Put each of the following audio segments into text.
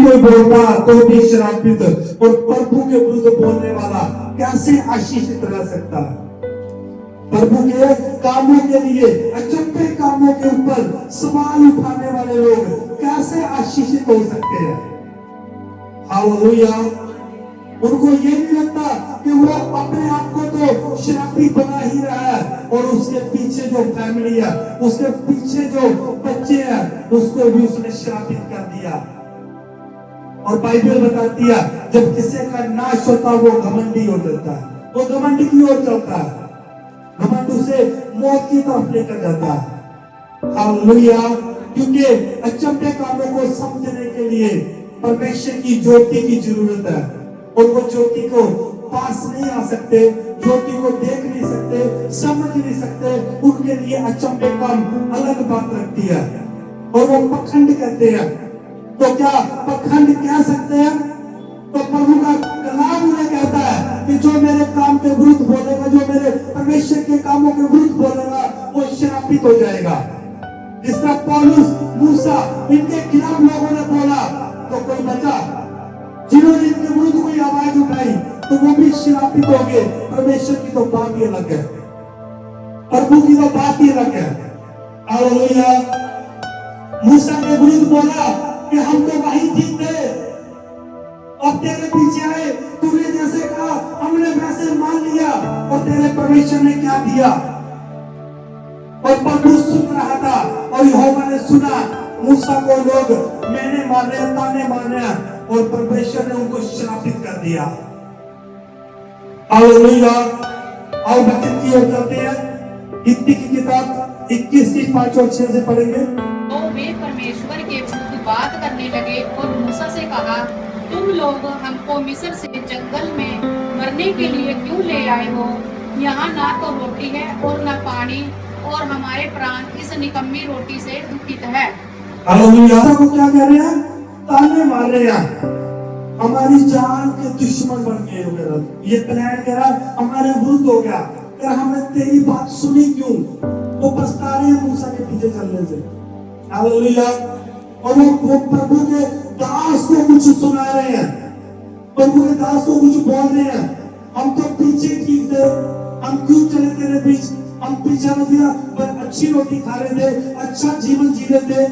कोई बोलता तो भी श्रापित, और प्रभु के विरुद्ध बोलने वाला कैसे आशीषित रह सकता है? प्रभु के कामों के लिए, अचंभे कामों के ऊपर सवाल उठाने वाले लोग कैसे आशीषित हो सकते हैं? हालेलुया। उनको ये नहीं लगता कि वो अपने आप को तो श्रापित बना ही रहा है, और उसके पीछे जो फैमिली है, उसके पीछे जो बच्चे हैं, उसको भी उसने श्रापित कर दिया। और बाइबल बताती है जब किसी का नाश होता वो घमंडी हो जाता है, वो घमंड की ओर चलता है, घमंड उसे मौत की तरफ लेकर जाता है। हालेलुया। क्योंकि अचंभे कामों को समझने के लिए परमेश्वर की ज्योति की जरूरत है, और वो ज्योति को पास नहीं आ सकते, ज्योति को देख नहीं सकते, समझ नहीं सकते। उनके लिए अचंभे काम अलग बात रखती है, और वो पखंड कहते हैं। तो क्या पखंड कह सकते हैं? तो प्रभु का कलाम उन्हें कहता है कि जो मेरे काम के विरुद्ध बोलेगा, जो मेरे परमेश्वर के कामों के विरुद्ध बोलेगा, वो श्रापित हो जाएगा। जिस तरह पौलुस, मूसा, इनके खिलाफ लोगों ने बोला तो कोई बचा, जिन्होंने इनके विरुद्ध कोई आवाज उठाई तो वो भी श्रापित हो गए। परमेश्वर की तो बात ही अलग है, प्रभु की तो बात ही अलग है। हालेलुया। मूसा के विरुद्ध बोला कि हम तो वही ठीक थे, अब तेरे पीछे आए, तूने जैसे कहा हमने वैसे मान लिया, और तेरे परमेश्वर ने क्या दिया? और प्रभु सुन रहा था, और यहोवा ने सुना मूसा को लोग मैंने माने, ताने माने, और परमेश्वर ने उनको श्रापित कर दिया। हालेलुया। और वचन की ओर चलते हैं। हित्ती की किताब 21 की 5 और 6 से पढ़ेंगे। तो वे परमेश्वर के विरुद्ध बात करने लगे और मूसा से कहा, तुम लोग हमको मिस्र से जंगल में मरने के लिए क्यों ले आए हो? यहाँ ना तो रोटी है और न पानी, और हमारे प्राण इस निकम्मी रोटी से दुखित है। हालेलुया। को क्या कह रहे हैं? ताने मार रहे हैं, हमारी जान के दुश्मन बन गए हो गए। ये प्लान कह रहा हमारे विरुद्ध हो गया, क्या हमने तेरी बात सुनी क्यों? तो पछता रहे हैं मूसा के पीछे चलने से। हालेलुया। और वो प्रभु के दास को कुछ सुना रहे हैं, प्रभु के दास को कुछ बोल रहे हैं। हम तो पीछे ठीक थे, हम क्यों चले तेरे बीच? हम पीछे न दिया, पर अच्छी रोटी खा रहे थे, अच्छा जीवन जी रहे थे,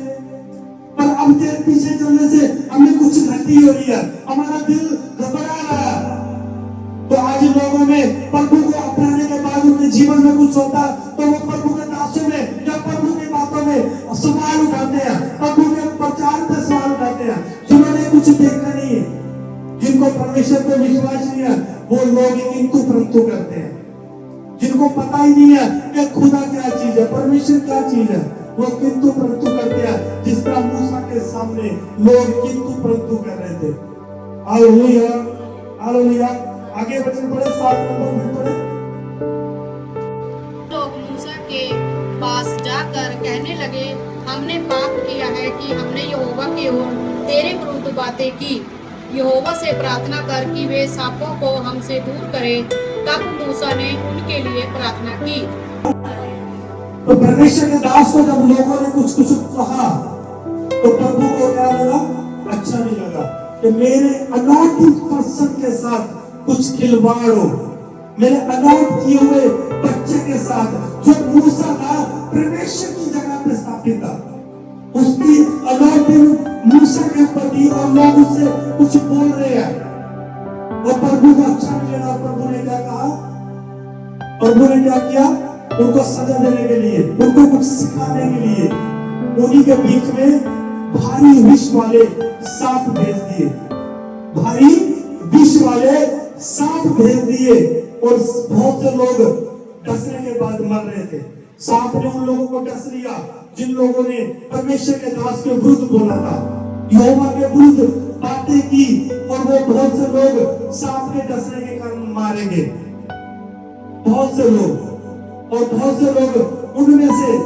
पर अब तेरे पीछे चलने से हमें कुछ घटी हो रही है, हमारा दिल घबरा रहा है। तो आज लोगों में प्रभु को अपनाने के बाद उनके जीवन में कुछ होता, तो वो प्रभु के दासों में या प्रभु की बातों में सवाल उठाते हैं, प्रभु के प्रचार पे सवाल उठाते हैं। जिन्होंने कुछ देखा नहीं है, जिनको परमेश्वर पे विश्वास नहीं है, वो लोग किंतु परंतु करते हैं। जिनको पता ही नहीं है कि खुदा क्या चीज है, परमेश्वर क्या चीज है, वो किंतु परंतु करते हैं। जिस तरह मूसा के सामने लोग किंतु परंतु कर रहे थे। हालेलुया। हालेलुया। आगे वचन पढ़े, 7 नंबर में पढ़े। लोग मूसा के पास जाकर कहने लगे, हमने पाप किया है कि हमने यहोवा की ओर तेरे विरुद्ध बातें की। यहोवा से प्रार्थना कर कि वे सांपों को हमसे दूर करे। तब मूसा ने उनके लिए प्रार्थना की। तो परमेश्वर के दास को जब लोगों ने कुछ कुछ कहा, तो प्रभु को क्या लगा? अच्छा नहीं लगा कि मेरे अनॉइंटेड पर्सन के साथ कुछ खिलवाड़ हो, मेरे अनॉइंट किए हुए बच्चे के साथ, जो मूसा था परमेश्वर की जगह पे स्थापित था, उसकी अनॉइंटिंग मूसा के प्रति, और लोग उससे कुछ बोल रहे हैं, और प्रभु को अच्छा नहीं लगा। प्रभु ने क्या कहा? प्रभु ने क्या किया? उनको सजा देने के लिए, उनको कुछ सिखाने के लिए उन्हीं के बीच में भारी विष वाले सांप भेज दिए, भारी विष वाले सांप भेज दिए, और बहुत से लोग डसने के बाद मर रहे थे। सांप ने उन लोगों को डस लिया जिन लोगों ने परमेश्वर के दास के विरुद्ध बोला था, यहोवा के विरुद्ध बातें की, और वो बहुत से लोग सांप के डसने के कारण मारे गए। बहुत से लोग, और बहुत से लोग उनमें से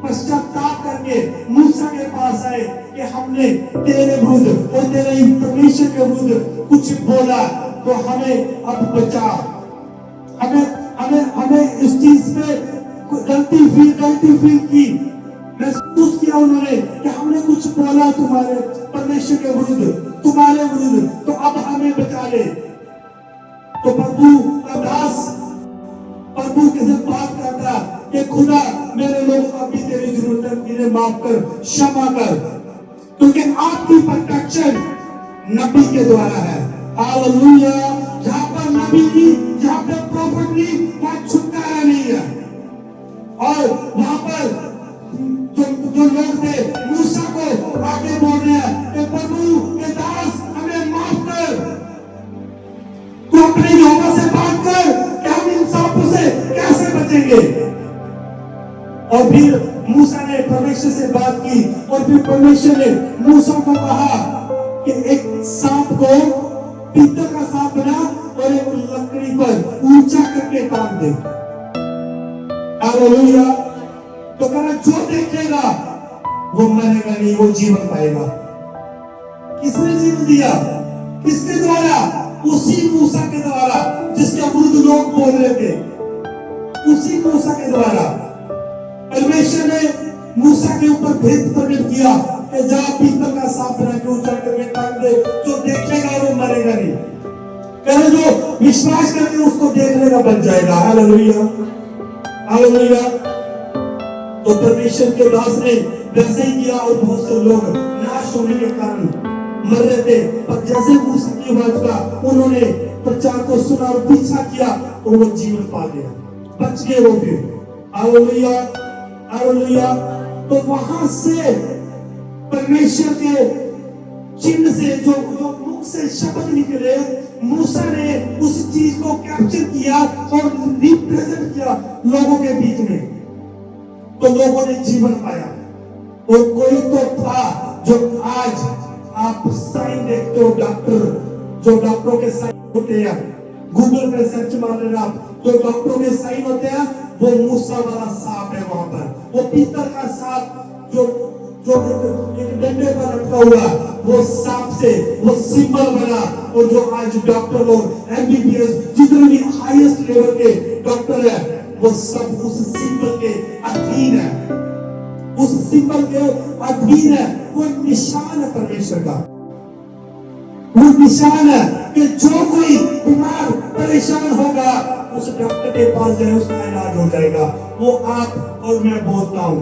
पश्चाताप करके मूसा के पास आए कि हमने तेरे विरुद्ध और तेरे परमेश्वर के विरुद्ध कुछ बोला, तो हमें अब बचा। हमें इस चीज पे गलती फील की, महसूस किया उन्होंने कि हमने कुछ बोला तुम्हारे परमेश्वर के विरुद्ध, तुम्हारे विरुद्ध, तो अब हमें बचा ले। तो प्रभु का दास प्रभु के साथ बात करता कि खुदा मेरे लोगों का भी तेरी जरूरत है, इन्हें माफ कर, क्षमा कर, क्योंकि आपकी प्रोटेक्शन नबी के द्वारा है। हालेलुया। जहां पर नबी नहीं, जहां पर प्रॉफिट नहीं, वहां छुटकारा नहीं है। और वहां पर जो लोग थे मूसा को आगे बोल रहे हैं कि प्रभु के दास हमें माफ कर, तू अपने यहोवा से बात कर कि हम इन सांपों से कैसे बचेंगे। और फिर मूसा ने परमेश्वर से बात की और फिर परमेश्वर ने मूसा को कहा कि एक सांप को, पीतल का सांप बना और एक लकड़ी पर ऊंचा करके टांग दे। हालेलुया। तो कहना जो देखेगा वो मरेगा नहीं, वो जीवन पाएगा। किसने जीवन दिया? किसके द्वारा? उसी मूसा के द्वारा जिसके विरुद्ध लोग बोल रहे थे, उसी मूसा के द्वारा। परमेश्वर ने मूसा के ऊपर भेद प्रकट किया कि जा पीतल का सांप बना के ऊंचा करके टांग दे, जो देखेगा वो मरेगा नहीं। कहना जो विश्वास करके उसको देखने का बच जाएगा। हालेलुया। हालेलुया। तो परमेश्वर के दास ने वैसे ही किया और बहुत से लोग नाश होने के कारण मर रहे थे, पर जैसे मूसा की आवाज का उन्होंने प्रचार को सुना और पीछा किया तो वो जीवन पा गया, बच गए वो फिर। हालेलुया। हालेलुया। तो वहां से परमेश्वर के चिन्ह से जो मुख से शब्द निकले, मूसा ने उस चीज को कैप्चर किया और रिप्रेजेंट किया लोगों के बीच में, तो लोगों ने जीवन पाया। और कोई तो था जो आज आप साइन देखते हो, डॉक्टर, जो डॉक्टरों के साइन होते हैं, गूगल पे सर्च मार लेना, जो डॉक्टरों के साइन होते हैं वो मूसा वाला सांप है। वहां पर वो पीतल का सांप जो एक डंडे पर रखा हुआ, वो सांप से वो सिंबल बना। और जो आज डॉक्टर लोग एमबीबीएस जितने भी हाईएस्ट लेवल के डॉक्टर है, वो सब उस सिंबल के अधीन है, उस सिंबल के अधीन है। वो निशान है परमेश्वर का, वो निशान है कि जो कोई बीमार परेशान होगा उस डॉक्टर के पास जाए, उसका इलाज हो जाएगा। वो आप और मैं बोलता हूं,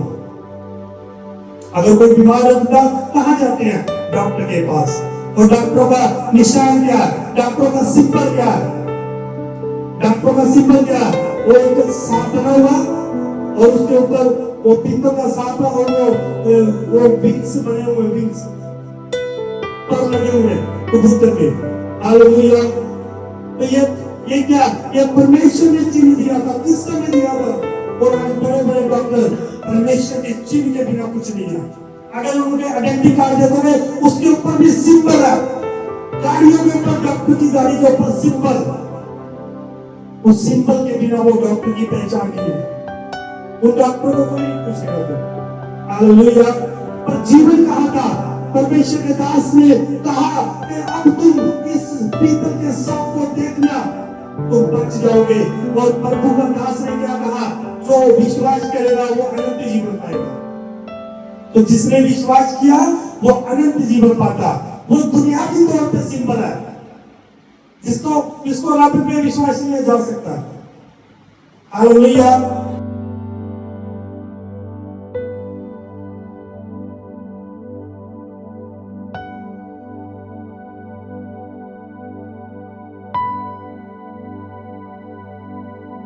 अगर कोई बीमार होता कहां जाते हैं? डॉक्टर के पास। और डॉक्टरों का निशान क्या है? डॉक्टरों का सिंबल क्या है? डॉक्टरों का सिंबल क्या है? वो एक सांप बना हुआ और उसके ऊपर वो पीतल का सांप है और वो विंग्स बने हुए, विंग्स पर लगे हुए कबूतर के। हालेलुया। तो ये क्या? ये परमेश्वर ने चिन्ह दिया था। किस समय दिया था? और आज बड़े बड़े डॉक्टर परमेश्वर के चिन्ह के बिना कुछ नहीं है। अगर उन्होंने आइडेंटिटी कार्ड देते हुए उसके ऊपर भी सिंबल है, गाड़ियों के ऊपर, डॉक्टर की गाड़ी के ऊपर सिंबल, उस सिंबल के बिना वो डॉक्टर की पहचान नहीं है। उन डॉक्टर को कोई नहीं पूछ सकता। हालेलुया। पर जीवन कहां था? परमेश्वर के दास ने कहा कि अब तुम इस पीतल के सांप को देखना, तुम बच जाओगे। और प्रभु का दास ने क्या कहा? जो विश्वास करेगा वो अनंत जीवन पाएगा। तो जिसने विश्वास किया वो अनंत जीवन पाता। वो दुनियावी तौर पे सिंबल है, जिसको रब पे विश्वास नहीं जा सकता। हालेलुया।